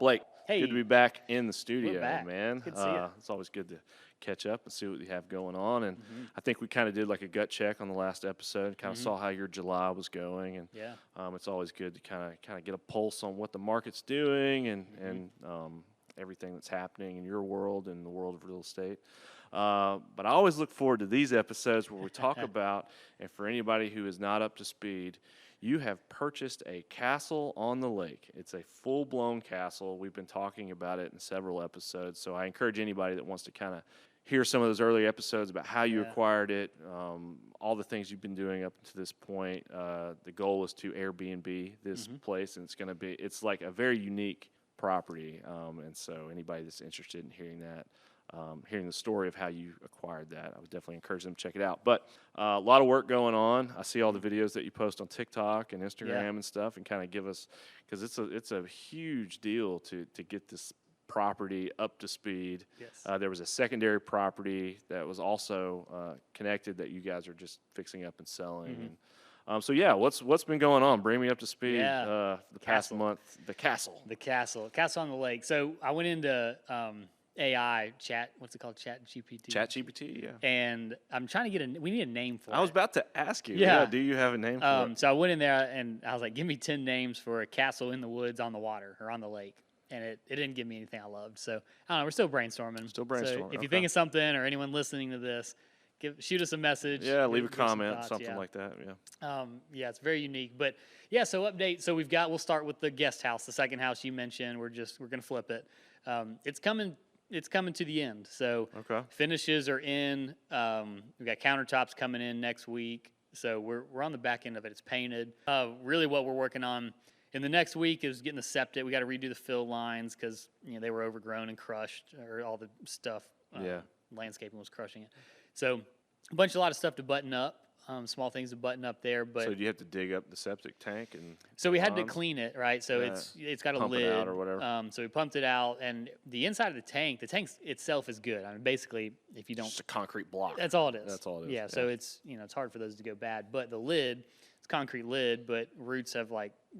Blake, Hey. good to be back in the studio, We're back. man. Good to see ya. It's always good to catch up and see what you have going on. And I think we kind of did like a gut check on the last episode, kind of saw how your July was going. And Yeah. it's always good to kind of get a pulse on what the market's doing and everything that's happening in your world and the world of real estate. But I always look forward to these episodes where we talk about, and for anybody who is not up to speed, you have purchased a castle on the lake. It's a full-blown castle. We've been talking about it in several episodes, so I encourage anybody that wants to kind of hear some of those early episodes about how you acquired it, all the things you've been doing up to this point. The goal is to Airbnb this place, and it's like a very unique property, and so anybody that's interested in hearing that, hearing the story of how you acquired that, I would definitely encourage them to check it out. But a lot of work going on. I see all the videos that you post on TikTok and Instagram and stuff, and kind of give us, because it's a huge deal to get this property up to speed. Yes. There was a secondary property that was also connected that you guys are just fixing up and selling. And, so yeah, what's been going on? Bring me up to speed. The past month, the castle on the lake. So I went into AI chat. What's it called? Chat GPT. Chat GPT, yeah. And I'm trying to get we need a name for it. I was about to ask you. Yeah. Do you have a name for it? So I went in there and I was like, give me 10 names for a castle in the woods on the water or on the lake. And it didn't give me anything I loved. So I don't know. We're still brainstorming. So if you think of something, or anyone listening to this, shoot us a message. Yeah, leave a comment, something like that. Yeah. It's very unique. But yeah, so update. So we'll start with the guest house, the second house you mentioned. We're gonna flip it. It's coming to the end. So finishes are in. We got countertops coming in next week. So we're on the back end of it. It's painted. Really, what we're working on in the next week is getting the septic. We got to redo the fill lines because they were overgrown and crushed, or all the stuff. Landscaping was crushing it. So a lot of stuff to button up. Small things to button up there, but so do you have to dig up the septic tank and? So we had to clean it, right? So it's got a lid, it out or whatever. So we pumped it out, and the inside of the tank itself is good. I mean, basically, if you don't, just a concrete block. That's all it is. That's all it is. Yeah. So it's it's hard for those to go bad, but the lid, it's concrete lid, but roots have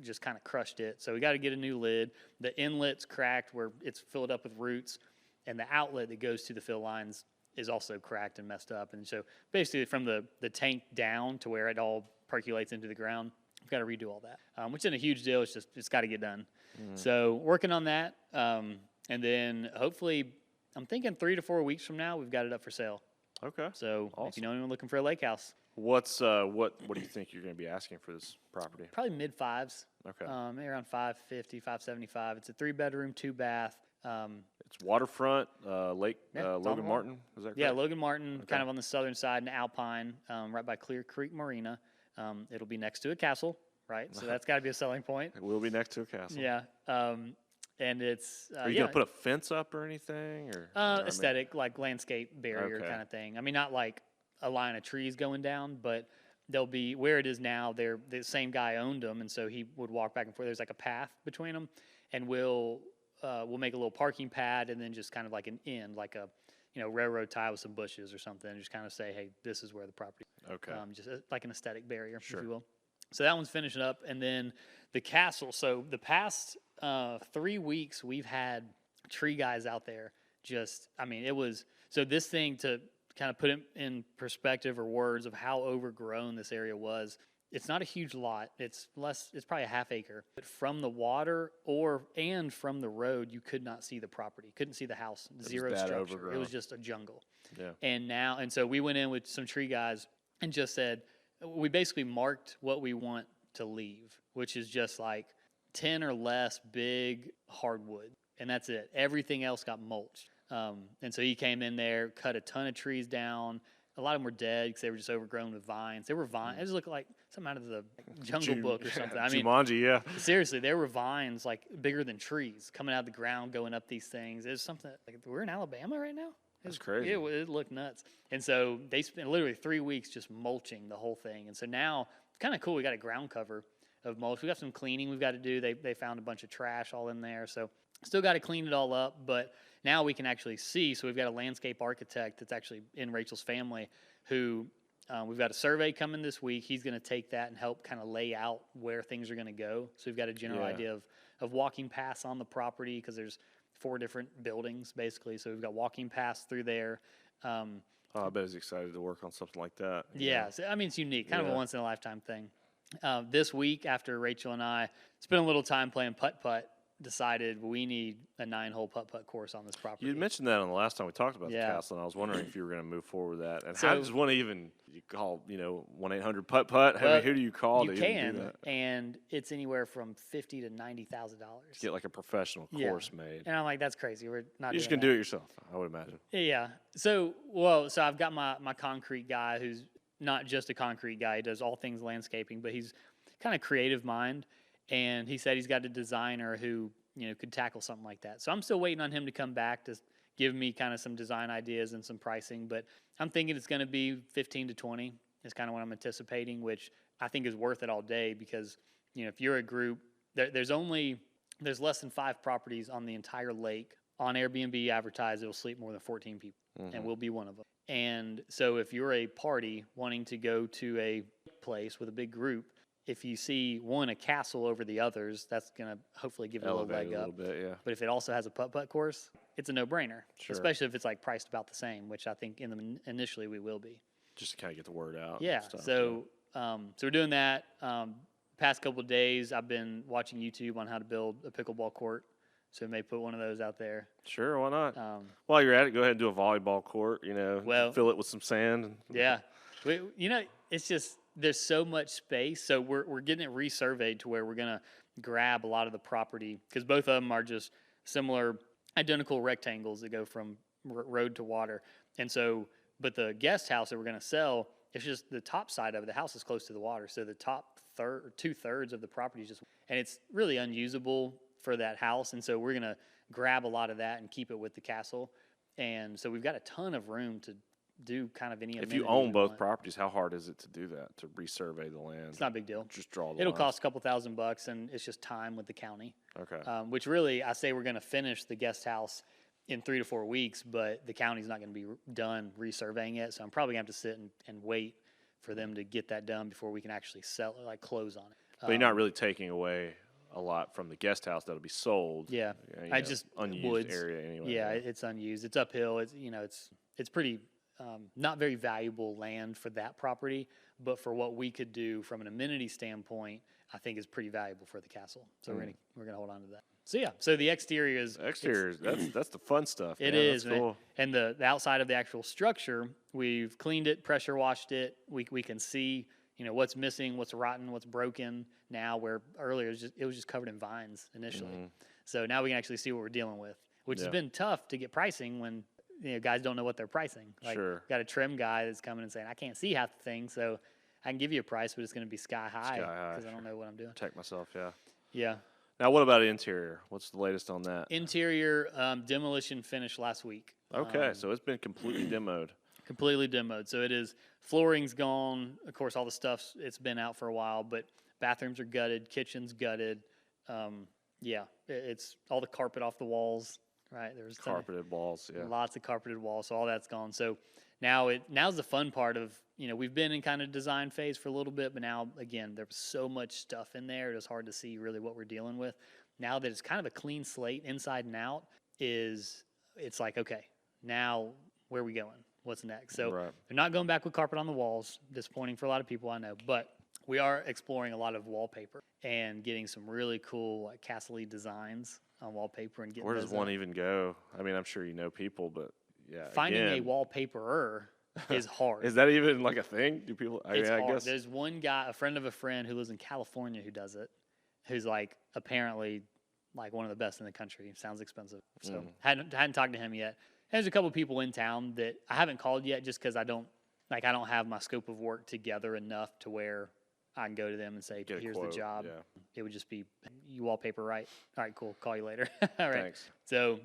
just kind of crushed it. So we got to get a new lid. The inlet's cracked where it's filled up with roots, and the outlet that goes to the fill lines is also cracked and messed up. And so basically from the tank down to where it all percolates into the ground, we've got to redo all that, which isn't a huge deal. It's got to get done. So working on that. And then hopefully I'm thinking 3 to 4 weeks from now, we've got it up for sale. Okay. So if you know anyone looking for a lake house. What do you think you're going to be asking for this property? Probably mid fives. Okay. Maybe around 550, 575. It's a 3-bedroom, 2-bath. It's waterfront, Lake Logan Martin. Is that correct? Yeah, Logan Martin, kind of on the southern side in Alpine, right by Clear Creek Marina. It'll be next to a castle, right? So that's got to be a selling point. It will be next to a castle. Yeah. And it's Are you gonna put a fence up or anything, or aesthetic, like landscape barrier kind of thing? I mean, not like a line of trees going down, but they'll be where it is now. The same guy owned them, and so he would walk back and forth. There's like a path between them, and we'll make a little parking pad, and then just kind of like an end, like a railroad tie with some bushes or something, and just kind of say, hey, this is where the property. Okay. Just like an aesthetic barrier, if you will. So that one's finishing up, and then the castle. So the past 3 weeks, we've had tree guys out there. It was so this thing, to kind of put it in perspective or words of how overgrown this area was. It's not a huge lot. It's probably a half acre. But from the water and from the road, you could not see the property. Couldn't see the house. Zero structure. Overgrown. It was just a jungle. Yeah. And so we went in with some tree guys and just said, we basically marked what we want to leave, which is just like 10 or less big hardwood. And that's it. Everything else got mulched. And so he came in there, cut a ton of trees down. A lot of them were dead because they were just overgrown with vines. They were vines. It just looked like something out of the Jungle Book or something. I mean, Jumanji, yeah. Seriously, there were vines like bigger than trees coming out of the ground, going up these things. It was something like, we're in Alabama right now. That's crazy. It looked nuts. And so they spent literally 3 weeks just mulching the whole thing. And so now it's kind of cool. We got a ground cover of mulch. We got some cleaning we've got to do. They found a bunch of trash all in there. So still got to clean it all up. But now we can actually see. So we've got a landscape architect that's actually in Rachel's family who we've got a survey coming this week. He's going to take that and help kind of lay out where things are going to go. So we've got a general idea of walking paths on the property because there's 4 different buildings basically. So we've got walking paths through there. I bet he's excited to work on something like that. Yeah, so, I mean, it's unique, kind of a Yeah. once-in-a-lifetime thing. This week, after Rachel and I spent a little time playing putt-putt, decided we need a 9-hole putt-putt course on this property. You mentioned that on the last time we talked about the Yeah. castle, and I was wondering if you were going to move forward with that. And So- how does one even, you call, 1-800-putt-putt? I Well, mean, who do you call You to even can, do that? and it's anywhere from $50,000 to $90,000. Get like a professional Yeah. course made. And I'm like, that's crazy. We're not You're just doing going to that. do it yourself, I would imagine. Yeah. So I've got my concrete guy who's not just a concrete guy. He does all things landscaping, but he's kind of creative mind. And he said he's got a designer who, could tackle something like that. So I'm still waiting on him to come back to give me kind of some design ideas and some pricing. But I'm thinking it's going to be 15 to 20 is kind of what I'm anticipating, which I think is worth it all day because, if you're a group, there's less than 5 properties on the entire lake on Airbnb advertised. It'll sleep more than 14 people, and we'll be one of them. And so if you're a party wanting to go to a place with a big group, if you see a castle over the others, that's going to hopefully give it a little Elevate leg a up. little bit, yeah. But if it also has a putt-putt course, it's a no-brainer, Sure. especially if it's like priced about the same, which I think initially we will be. Just to kind of get the word out. and Yeah. stuff, So we're doing that. Past couple of days, I've been watching YouTube on how to build a pickleball court. So we may put one of those out there. Sure, why not? Um, While you're at it, go ahead and do a volleyball court, Well- fill it with some sand. Yeah. It's just there's so much space. So we're getting it resurveyed to where we're going to grab a lot of the property because both of them are just similar, identical rectangles that go from road to water. And so, but the guest house that we're going to sell, it's just the top side of it. The house is close to the water. So the top 2/3 of the property is just, and it's really unusable for that house. And so we're going to grab a lot of that and keep it with the castle. And so we've got a ton of room to do kind of any If you amenity own we both want. properties, how hard is it to do that, to resurvey the land? It's not a big deal. Just draw the It'll lines? cost a couple $1,000, and it's just time with the county. Okay. Which really, I say we're going to finish the guest house in 3 to 4 weeks, but the county's not going to be done resurveying it. So I'm probably going to have to sit and wait for them to get that done before we can actually sell it, like close on it. But you're not really taking away a lot from the guest house that'll be sold. Yeah, You I know, just unused woods. area anyway. Yeah, it's unused. It's uphill. It's pretty not very valuable land for that property, but for what we could do from an amenity standpoint, I think is pretty valuable for the castle. So we're gonna hold on to that. So yeah, so the exterior is Exteriors, that's the fun stuff. It man. is, That's man. cool. And the outside of the actual structure, we've cleaned it, pressure washed it. We can see, what's missing, what's rotten, what's broken now, where earlier it was just covered in vines initially. So now we can actually see what we're dealing with, which Yeah. has been tough to get pricing when guys don't know what they're pricing. Like, Sure. got a trim guy that's coming and saying, I can't see half the thing, so I can give you a price, but it's going to be sky high because I don't know what I'm doing. Protect myself, yeah. Yeah. Now, what about interior? What's the latest on that? Interior demolition finished last week. Okay, so it's been completely demoed. Completely demoed. So it is, flooring's gone. Of course, all the stuff's, it's been out for a while, but bathrooms are gutted, kitchen's gutted. It's all the carpet off the walls, right? There's a ton of- Carpeted walls, yeah. lots of carpeted walls, so all that's gone. So now's the fun part of, we've been in kind of design phase for a little bit, but now, again, there's so much stuff in there, it was hard to see really what we're dealing with. Now that it's kind of a clean slate inside and out, it's like, okay, now where are we going? What's next? So Right. they're not going back with carpet on the walls. Disappointing for a lot of people, I know, but we are exploring a lot of wallpaper and getting some really cool like castle-y designs on wallpaper and getting Where does those one up. even go? I mean, I'm sure you know people, but yeah. Finding a again, wallpaperer is hard. Is that even like a thing? Do people? It's I hard. guess. There's one guy, a friend of a friend who lives in California who does it, who's like apparently like one of the best in the country. Sounds expensive. So hadn't talked to him yet. There's a couple people in town that I haven't called yet just because I don't have my scope of work together enough to where I can go to them and say, Get a here's quote, the job. yeah. It would just be, you wallpaper, right? All right, cool. Call you later. All right. Thanks. So,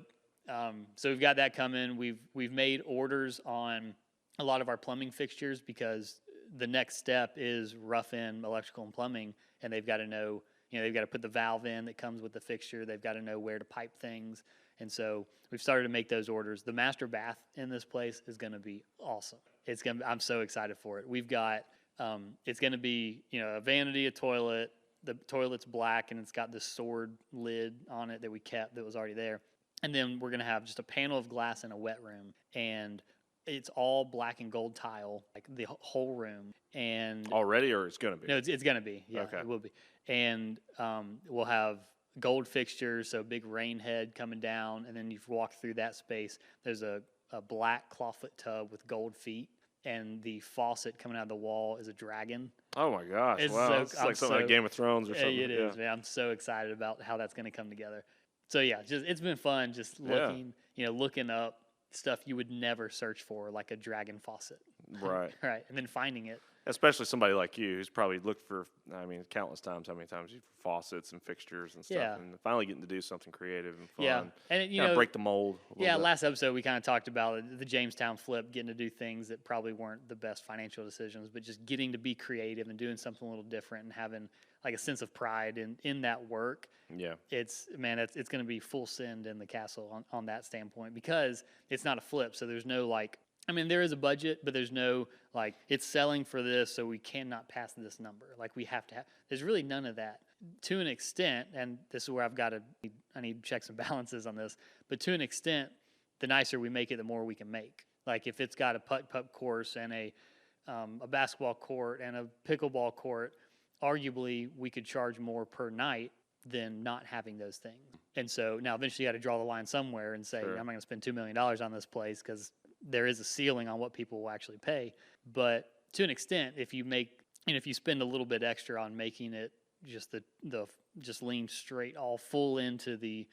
so we've got that coming. We've made orders on a lot of our plumbing fixtures because the next step is rough in electrical and plumbing, and they've got to know, they've got to put the valve in that comes with the fixture. They've got to know where to pipe things. And so we've started to make those orders. The master bath in this place is going to be awesome. I'm so excited for it. We've got, it's going to be, a vanity, a toilet, the toilet's black and it's got this sword lid on it that we kept that was already there. And then we're going to have just a panel of glass in a wet room, and it's all black and gold tile, like the whole room. And already, or it's going to be? No, it's going to be. Yeah, Okay. It will be. And we'll have gold fixtures, so big rain head coming down, and then you walk through that space. There's a black clawfoot tub with gold feet, and the faucet coming out of the wall is a dragon. Oh my gosh! Wow, it's like something like Game of Thrones or something. It is, man. I'm so excited about how that's going to come together. So yeah, it's been fun just looking, looking up stuff you would never search for, like a dragon faucet. Right. Right, and then finding it. Especially somebody like you who's probably looked for, countless times, how many times you for faucets and fixtures and stuff, and finally getting to do something creative and fun. Yeah, and break the mold. Last episode we kind of talked about the Jamestown flip, getting to do things that probably weren't the best financial decisions, but just getting to be creative and doing something a little different and having like a sense of pride in that work. Yeah, it's going to be full send in the castle on that standpoint, because it's not a flip, so there's no there is a budget, but there's no, it's selling for this, so we cannot pass this number. We have to have, there's really none of that. To an extent, and this is where I need checks and balances on this, but to an extent, the nicer we make it, the more we can make. If it's got a putt-putt course and a basketball court and a pickleball court, arguably we could charge more per night than not having those things. And so now eventually you got to draw the line somewhere and say, I'm not going to spend $2 million on this place, because there is a ceiling on what people will actually pay. But to an extent, if you spend a little bit extra on making it just just lean straight all full into the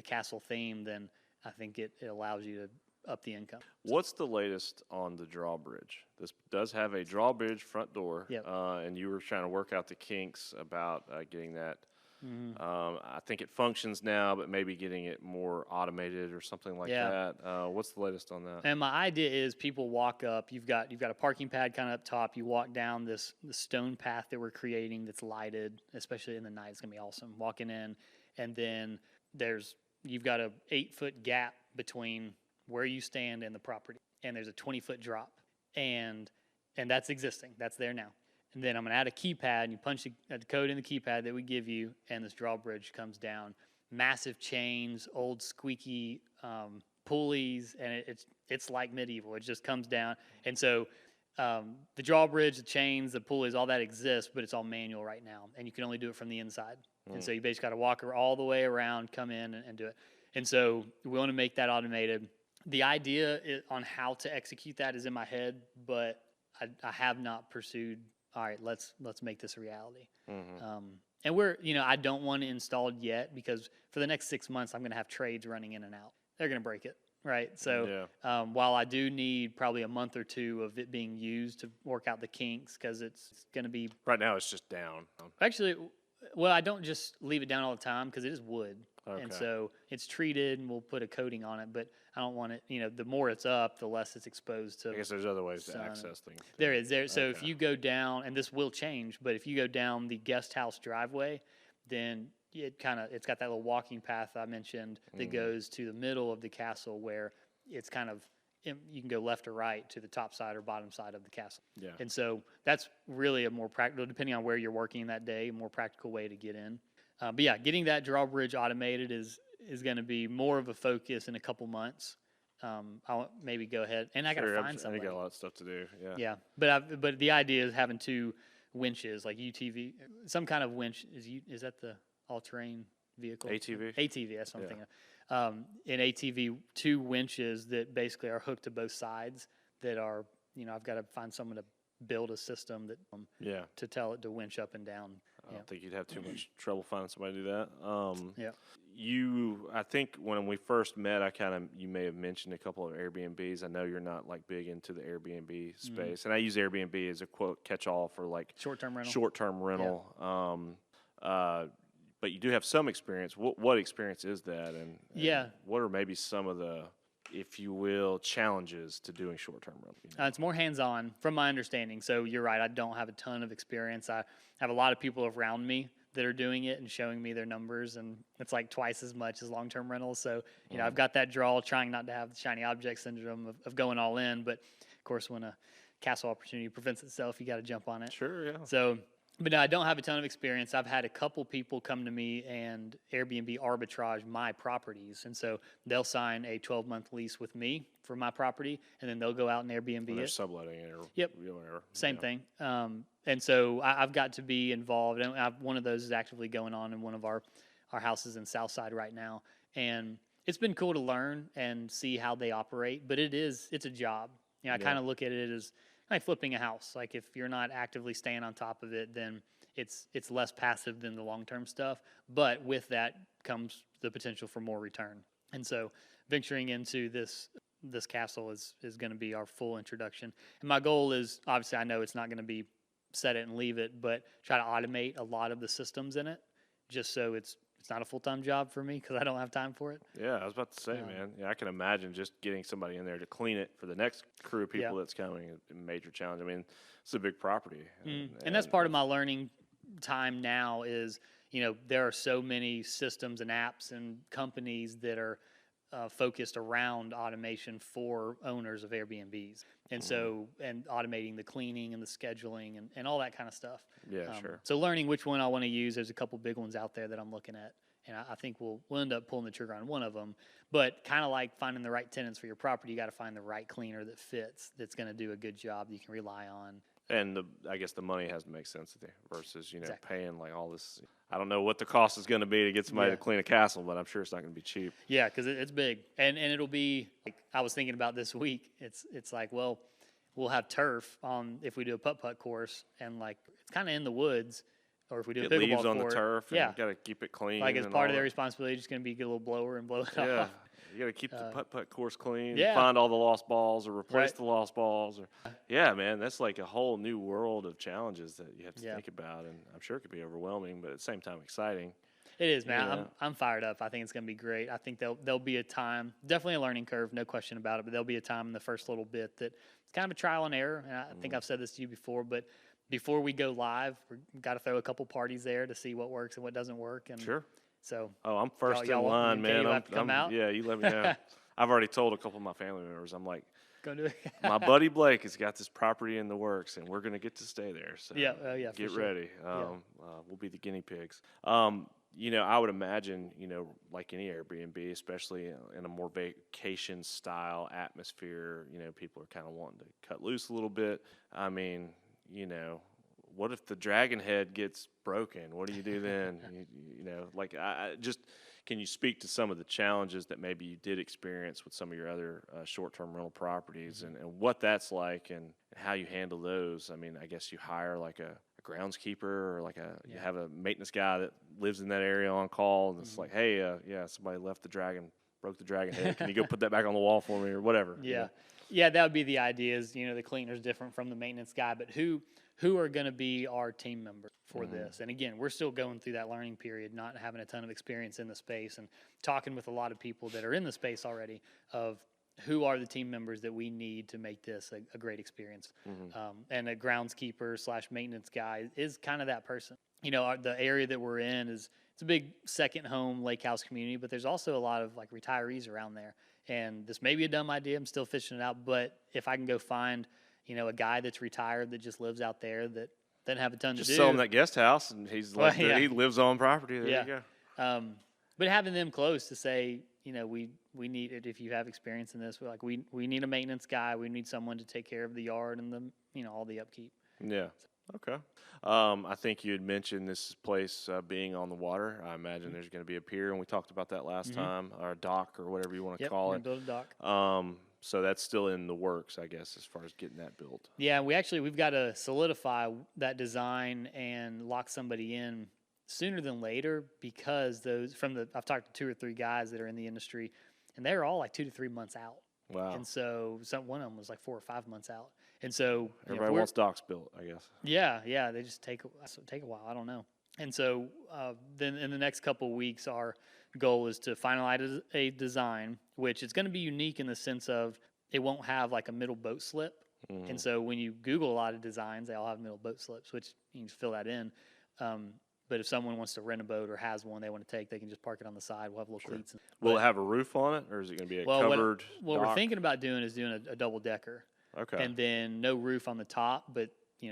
castle theme, then I think it allows you to up the income. What's the latest on the drawbridge? This does have a drawbridge front door, and you were trying to work out the kinks about getting that. Mm-hmm. I think it functions now, but maybe getting it more automated or something like that. What's the latest on that? And my idea is people walk up. You've got a parking pad kind of up top. You walk down the stone path that we're creating that's lighted, especially in the night. It's gonna be awesome walking in, and then you've got a 8-foot gap between where you stand and the property, and there's a 20-foot drop, and that's existing. That's there now. And then I'm going to add a keypad, and you punch the code in the keypad that we give you, and this drawbridge comes down. Massive chains, old squeaky pulleys, and it's like medieval. It just comes down. And so the drawbridge, the chains, the pulleys, all that exists, but it's all manual right now, and you can only do it from the inside. And so you basically got to walk all the way around, come in, and do it. And so we want to make that automated. The idea on how to execute that is in my head, but I have not pursued, all right, let's make this a reality. Mm-hmm. And I don't want it installed yet, because for the next 6 months, I'm going to have trades running in and out. They're going to break it, right? So while I do need probably a month or two of it being used to work out the kinks, because it's going to be... Right now, it's just down. Actually, well, I don't just leave it down all the time, because it is wood. Okay. And so it's treated, and we'll put a coating on it, but I don't want it, the more it's up, the less it's exposed to. I guess there's other ways to access things. There is. So if you go down, and this will change, but if you go down the guest house driveway, then it's got that little walking path I mentioned that goes to the middle of the castle, where it's kind of, you can go left or right to the top side or bottom side of the castle. Yeah. And so that's really a more practical, depending on where you're working that day, a more practical way to get in. But yeah, getting that drawbridge automated is going to be more of a focus in a couple months. I'll maybe go ahead, and I got to find somebody. I got a lot of stuff to do. Yeah. Yeah, but the idea is having 2 winches, like UTV, some kind of winch. Is that the all-terrain vehicle? ATV. That's what I'm thinking. In ATV, 2 winches that basically are hooked to both sides. That are, I've got to find someone to build a system that to tell it to winch up and down. I don't think you'd have too much trouble finding somebody to do that. Yeah. I think when we first met, you may have mentioned a couple of Airbnbs. I know you're not big into the Airbnb space, and I use Airbnb as a quote catch-all for short-term rental. But you do have some experience. What experience is that, and what are maybe some of the, if you will, challenges to doing short-term rental? It's more hands-on, from my understanding. So you're right, I don't have a ton of experience. I have a lot of people around me that are doing it and showing me their numbers, and it's like twice as much as long-term rentals. So, I've got that draw, trying not to have the shiny object syndrome of going all in. But, of course, when a castle opportunity presents itself, you got to jump on it. Sure, yeah. So But no, I don't have a ton of experience. I've had a couple people come to me and Airbnb arbitrage my properties. And so they'll sign a 12-month lease with me for my property, and then they'll go out and Airbnb When they're it. subletting it or Yep. whatever. Same thing. And so I've got to be involved. And one of those is actively going on in one of our houses in Southside right now. And it's been cool to learn and see how they operate. But it's a job. You know, I kind of look at it as like flipping a house. Like if you're not actively staying on top of it, then it's less passive than the long-term stuff. But with that comes the potential for more return. And so venturing into this castle is going to be our full introduction. And my goal is, obviously I know it's not going to be set it and leave it, but try to automate a lot of the systems in it just so it's not a full-time job for me because I don't have time for it. Yeah, I was about to say, man. Yeah, I can imagine just getting somebody in there to clean it for the next crew of people that's coming is a major challenge. I mean, it's a big property. And that's part of my learning time now is, you know, there are so many systems and apps and companies that are focused around automation for owners of Airbnbs. And so, and automating the cleaning and the scheduling and all that kind of stuff. Yeah, sure. So learning which one I want to use, there's a couple big ones out there that I'm looking at. And I think we'll end up pulling the trigger on one of them. But kind of like finding the right tenants for your property, you got to find the right cleaner that fits, that's going to do a good job that you can rely on. And I guess the money has to make sense to you versus, you know, paying like all this. I don't know what the cost is going to be to get somebody to clean a castle, but I'm sure it's not going to be cheap. Yeah, because it's big. And it'll be, like I was thinking about this week, it's like, well, we'll have turf on if we do a putt-putt course, and like it's kind of in the woods. Or if we do a pickleball leaves court, on the turf, and you got to keep it clean. Like as part of their responsibility, just going to be get a little blower and blow it off. Yeah, you got to keep the putt-putt course clean. Yeah. Find all the lost balls or replace the lost balls. Or yeah, man, that's like a whole new world of challenges that you have to think about, and I'm sure it could be overwhelming, but at the same time exciting. It is, man. Yeah. I'm fired up. I think it's going to be great. I think there'll be a time, definitely a learning curve, no question about it, but there'll be a time in the first little bit that it's kind of a trial and error. And I think I've said this to you before, but before we go live, we've got to throw a couple parties there to see what works and what doesn't work. And sure. So. Oh, I'm first in line, man. You have to come out? Yeah, you let me know. I've already told a couple of my family members. I'm like, go do it. My buddy Blake has got this property in the works, and we're going to get to stay there. So yeah, get ready. We'll be the guinea pigs. You know, I would imagine, you know, like any Airbnb, especially in a more vacation style atmosphere, you know, people are kind of wanting to cut loose a little bit. I mean, you know, what if the dragon head gets broken? What do you do then? you know, like can you speak to some of the challenges that maybe you did experience with some of your other short-term rental properties and what that's like and how you handle those? I mean, I guess you hire like a groundskeeper or like you have a maintenance guy that lives in that area on call and it's like, hey, somebody broke the dragon head. Can you go put that back on the wall for me or whatever? Yeah. You know? Yeah, that would be the idea is, you know, the cleaner's different from the maintenance guy, but who are going to be our team members for this? And again, we're still going through that learning period, not having a ton of experience in the space and talking with a lot of people that are in the space already of who are the team members that we need to make this a great experience. And a groundskeeper / maintenance guy is kind of that person. You know, the area that we're in it's a big second home lake house community, but there's also a lot of like retirees around there. And this may be a dumb idea. I'm still fishing it out, but if I can go find, you know, a guy that's retired that just lives out there that doesn't have a ton to do. Just sell him that guest house, and he's like, he lives on property. There you go. But having them close to say, you know, we need it. If you have experience in this, we need a maintenance guy. We need someone to take care of the yard and all the upkeep. Yeah. Okay. I think you had mentioned this place being on the water. I imagine there's going to be a pier, and we talked about that last time, or a dock, or whatever you want to call it. Build a dock. So that's still in the works, I guess, as far as getting that built. Yeah, we've got to solidify that design and lock somebody in sooner than later because I've talked to 2 or 3 guys that are in the industry, and they're all like 2 to 3 months out. Wow. And so one of them was like 4 or 5 months out. And so everybody wants docks built, I guess. Yeah, they just take a while. I don't know. And so then in the next couple of weeks, our goal is to finalize a design, which is going to be unique in the sense of it won't have like a middle boat slip. And so when you Google a lot of designs, they all have middle boat slips, which you can just fill that in. But if someone wants to rent a boat or has one they want to take, they can just park it on the side. We'll have little cleats. Will it have a roof on it, or is it going to be covered What dock? we're thinking about doing is doing a double-decker. Okay. And then no roof on the top, but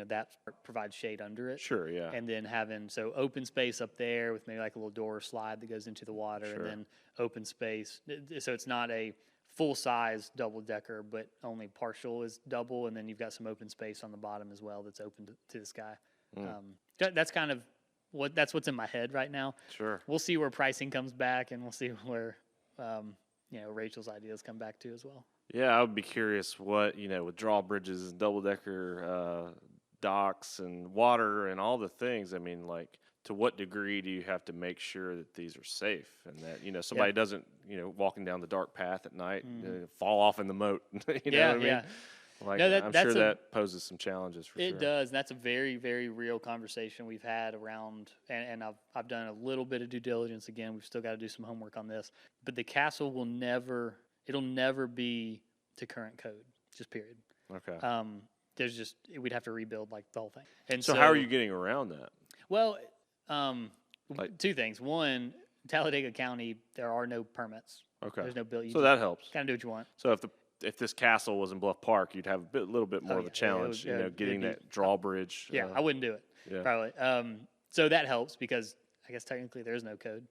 that provides shade under it. Sure, yeah. And then having open space up there with maybe like a little door or slide that goes into the water, Sure. and then open space. So it's not a full size double decker, but only partial is double, and then you've got some open space on the bottom as well that's open to the sky. That's kind of what's in my head right now. Sure. We'll see where pricing comes back, and we'll see where Rachel's ideas come back to as well. Yeah, I would be curious what, with drawbridges and double decker docks and water and all the things. I mean, like, to what degree do you have to make sure that these are safe and that, somebody doesn't, walking down the dark path at night, fall off in the moat? You know what I mean? Like, No, I'm sure that poses some challenges for sure. It does. And that's a very, very real conversation we've had around, and I've done a little bit of due diligence. Again, we've still got to do some homework on this. But the castle it'll never be to current code, just period. Okay. We'd have to rebuild like the whole thing. And so how are you getting around that? Well, two things. One, Talladega County, there are no permits. Okay. There's no bill. So that helps. Kind of do what you want. So if this castle was in Bluff Park, you'd have a little bit more of a challenge, getting that drawbridge. Yeah, I wouldn't do it. Yeah. Probably. So that helps because I guess technically there is no code.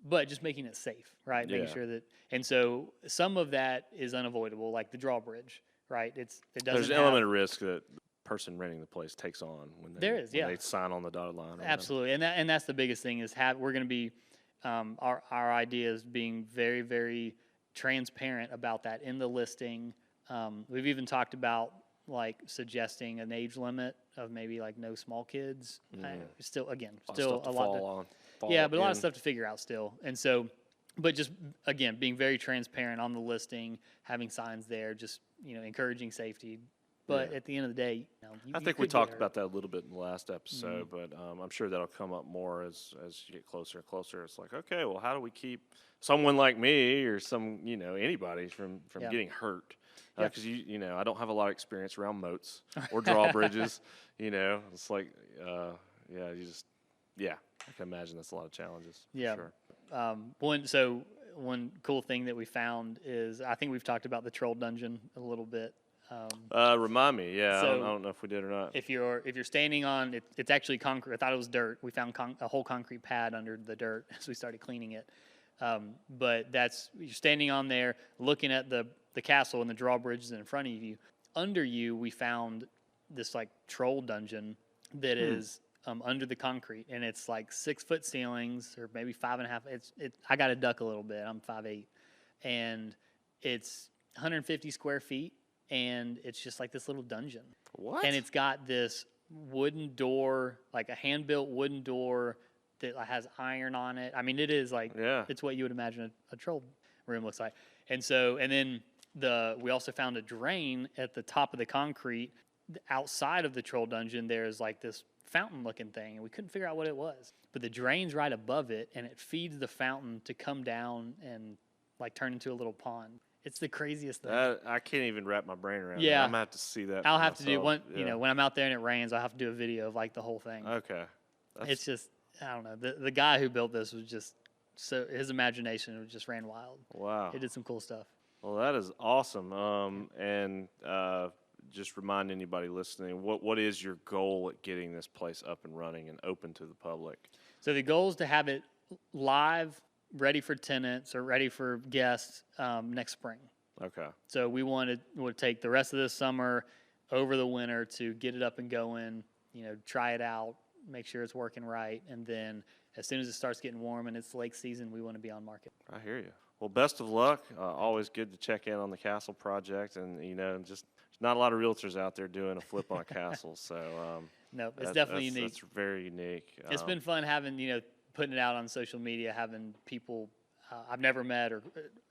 But just making it safe, right? Making sure that, and so some of that is unavoidable, like the drawbridge, right? It doesn't. There's an element of risk that the person renting the place takes on when they sign on the dotted line. Absolutely, and that's the biggest thing is we're going to be our ideas being very, very transparent about that in the listing. We've even talked about like suggesting an age limit of maybe like no small kids. Still a lot. But a lot of stuff to figure out still. And so, but just again, being very transparent on the listing, having signs there, just encouraging safety. But at the end of the day, I think we talked about that a little bit in the last episode, but I'm sure that'll come up more as you get closer and closer. It's like, okay, well, how do we keep someone like me or anybody from getting hurt? Because I don't have a lot of experience around moats or drawbridges. It's like, I can imagine that's a lot of challenges. Yeah. Sure. One cool thing that we found is I think we've talked about the troll dungeon a little bit. Remind me. Yeah, I don't know if we did or not. If you're standing on it, it's actually concrete. I thought it was dirt. We found a whole concrete pad under the dirt as we started cleaning it. But you're standing on there, looking at the castle and the drawbridges in front of you. Under you, we found this like troll dungeon that is under the concrete, and it's like 6-foot ceilings or maybe 5.5. I got to duck a little bit. I'm 5'8", and it's 150 square feet, and it's just like this little dungeon. What? And it's got this wooden door, like a hand-built wooden door that has iron on it. I mean, it is like it's what you would imagine a troll room looks like. And then we also found a drain at the top of the concrete. Outside of the troll dungeon, there's like this fountain-looking thing, and we couldn't figure out what it was. But the drain's right above it, and it feeds the fountain to come down and like turn into a little pond. It's the craziest thing. I can't even wrap my brain around. Yeah, I'm gonna have to see that. I'll have to do one. When I'm out there and it rains, I'll have to do a video of like the whole thing. Okay. It's just I don't know. The guy who built this was just his imagination just ran wild. Wow. He did some cool stuff. Well, that is awesome. And just remind anybody listening, what is your goal at getting this place up and running and open to the public? So the goal is to have it live, ready for tenants or ready for guests next spring. Okay. So we would take the rest of this summer over the winter to get it up and going, try it out, make sure it's working right, and then as soon as it starts getting warm and it's lake season, we want to be on market. I hear you. Well, best of luck. Always good to check in on the castle project, and just there's not a lot of realtors out there doing a flip on a castle, so no, it's definitely unique. It's very unique. It's been fun having putting it out on social media, having people I've never met or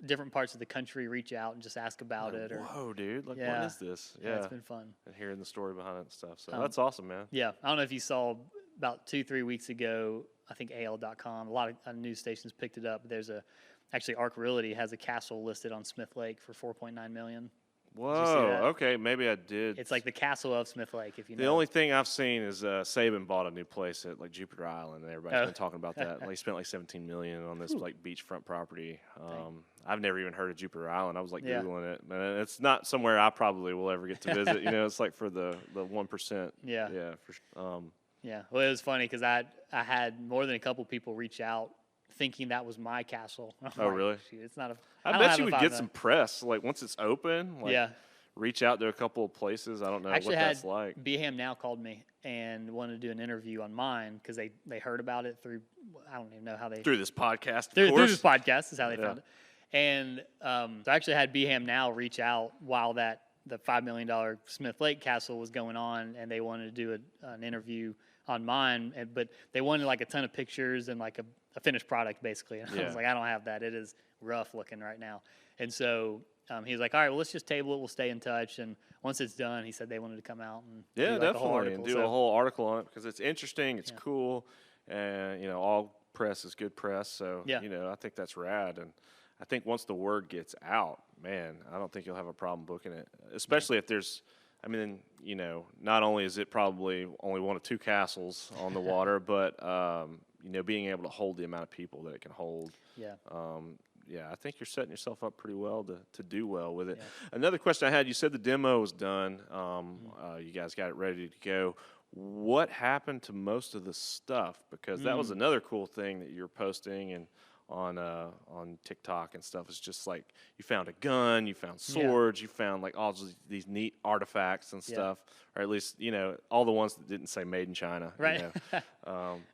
different parts of the country reach out and just ask about it. Whoa, dude! What is this? Yeah, it's been fun. And hearing the story behind it and stuff. So that's awesome, man. Yeah, I don't know if you saw about 2-3 weeks ago. I think AL.com, a lot of news stations picked it up. There's actually Arc Realty has a castle listed on Smith Lake for $4.9 million. Whoa. Okay, maybe I did. It's like the castle of Smith Lake, if you know. The only thing I've seen is Saban bought a new place at like Jupiter Island, and everybody's been talking about that. Like, he spent like $17 million on this like beachfront property. I've never even heard of Jupiter Island. I was like Googling it, and it's not somewhere I probably will ever get to visit. It's like for the 1%. Yeah. Yeah. For sure. Yeah. Well, it was funny because I had more than a couple people reach out thinking that was my castle. Oh, really? Shoot, it's not a. I bet you would get some press. Like, once it's open, like, reach out to a couple of places. I don't know what that's like. Mcknown called me and wanted to do an interview on mine because they heard about it through, I don't even know how they. Through this podcast, Through this podcast is how they found it. And so I actually had Mcknown reach out while the $5 million Smith Lake Castle was going on, and they wanted to do an interview on mine, but they wanted like a ton of pictures and like a finished product basically. And I was like, I don't have that. It is rough looking right now. And so he was like, all right, well, let's just table it. We'll stay in touch. And once it's done, he said they wanted to come out and do like definitely, a whole article. And do a whole article on it because it's interesting. It's cool. And, all press is good press. So, I think that's rad. And I think once the word gets out, man, I don't think you'll have a problem booking it, especially if there's, not only is it probably only one of two castles on the water, but, being able to hold the amount of people that it can hold. I think you're setting yourself up pretty well to do well with it. Another question I had, you said the demo was done. You guys got it ready to go. What happened to most of the stuff? Because that was another cool thing that you're posting and on TikTok and stuff. It's just like you found a gun, you found swords, you found like all these neat artifacts and stuff, or at least all the ones that didn't say made in China, right?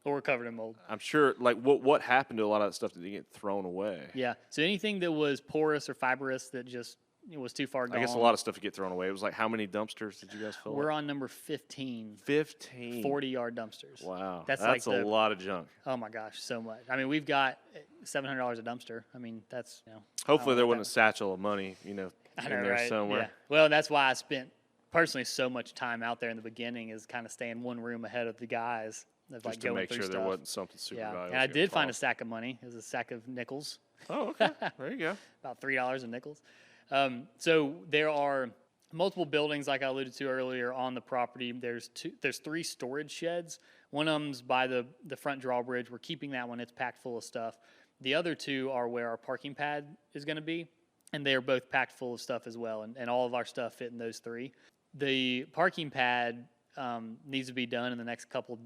Or covered in mold. I'm sure. Like what happened to a lot of that stuff that didn't get thrown away? Yeah. So anything that was porous or fibrous that just was too far gone. I guess a lot of stuff would get thrown away. It was like, how many dumpsters did you guys fill? We're on number 15. 15. 40-yard dumpsters. Wow. That's like a lot of junk. Oh, my gosh, so much. I mean, we've got $700 a dumpster. I mean, that's, Hopefully there wasn't a satchel of money, in there somewhere. Yeah. Well, that's why I spent, personally, so much time out there in the beginning is kind of staying one room ahead of the guys. Of, just to make sure there wasn't something super valuable. And I did find a sack of money. It was a sack of nickels. Oh, okay. There you go. About $3 in nickels. So there are multiple buildings, like I alluded to earlier, on the property. There's 3 storage sheds. One of them's by the front drawbridge. We're keeping that one. It's packed full of stuff. The other 2 are where our parking pad is going to be, and they are both packed full of stuff as well, and all of our stuff fit in those 3. The parking pad needs to be done in the next couple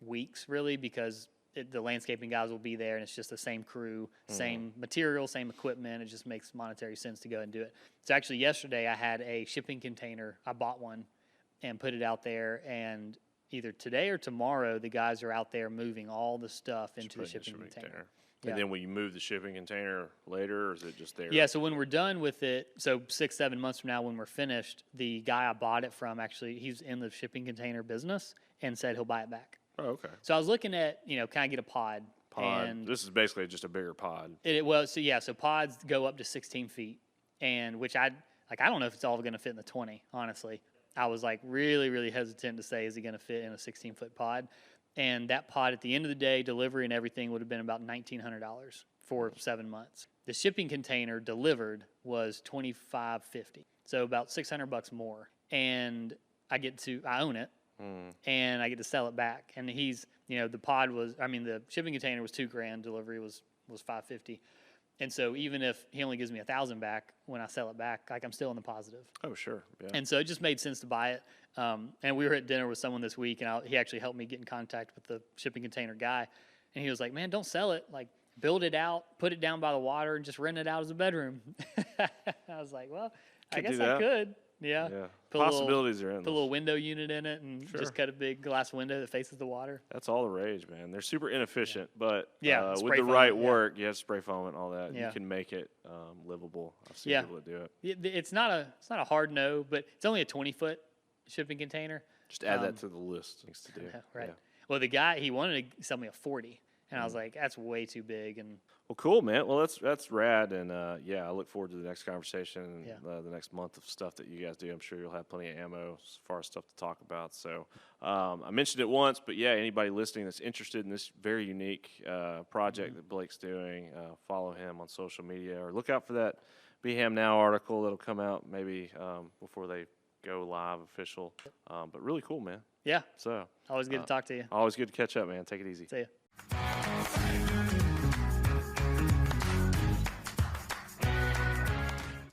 weeks, really, because the landscaping guys will be there, and it's just the same crew, same material, same equipment. It just makes monetary sense to go and do it. So actually yesterday I had a shipping container. I bought one and put it out there, and either today or tomorrow the guys are out there moving all the stuff into the shipping container. And then will you move the shipping container later, or is it just there? Yeah, so when we're done with it, so 6-7 months from now when we're finished, the guy I bought it from, actually, he's in the shipping container business and said he'll buy it back. Oh, okay. So I was looking at, can I get a pod? And this is basically just a bigger pod. So pods go up to 16 feet, and which I don't know if it's all going to fit in the 20, honestly. I was like really, really hesitant to say, is it going to fit in a 16-foot pod? And that pod, at the end of the day, delivery and everything would have been about $1,900 for 7 months. The shipping container delivered was $2,550, so about $600 more. And I own it. And I get to sell it back. And he's, the shipping container was $2,000, delivery was $550. And so even if he only gives me $1,000 back when I sell it back, like, I'm still in the positive. Oh, sure. Yeah. And so it just made sense to buy it. And we were at dinner with someone this week, and he actually helped me get in contact with the shipping container guy. And he was like, man, don't sell it. Like, build it out, put it down by the water, and just rent it out as a bedroom. I was like, well, I guess I could. Yeah. Possibilities are endless. Put a little window unit in it and just cut a big glass window that faces the water. That's all the rage, man. They're super inefficient, but with the foam, right work, you have spray foam and all that. Yeah. You can make it livable. I've seen people that do it. It's not a hard no, but it's only a 20-foot shipping container. Just add that to the list. Things to do. Right. Yeah. Well, the guy, he wanted to sell me a 40. And I was like, that's way too big. And well, cool, man. Well, that's rad. And I look forward to the next conversation and the next month of stuff that you guys do. I'm sure you'll have plenty of ammo as far as stuff to talk about. So I mentioned it once, but anybody listening that's interested in this very unique project that Blake's doing, follow him on social media or look out for that BHAM Now article that'll come out maybe before they go live official. But really cool, man. Yeah. So Always good to talk to you. always good to catch up, man. Take it easy. See ya.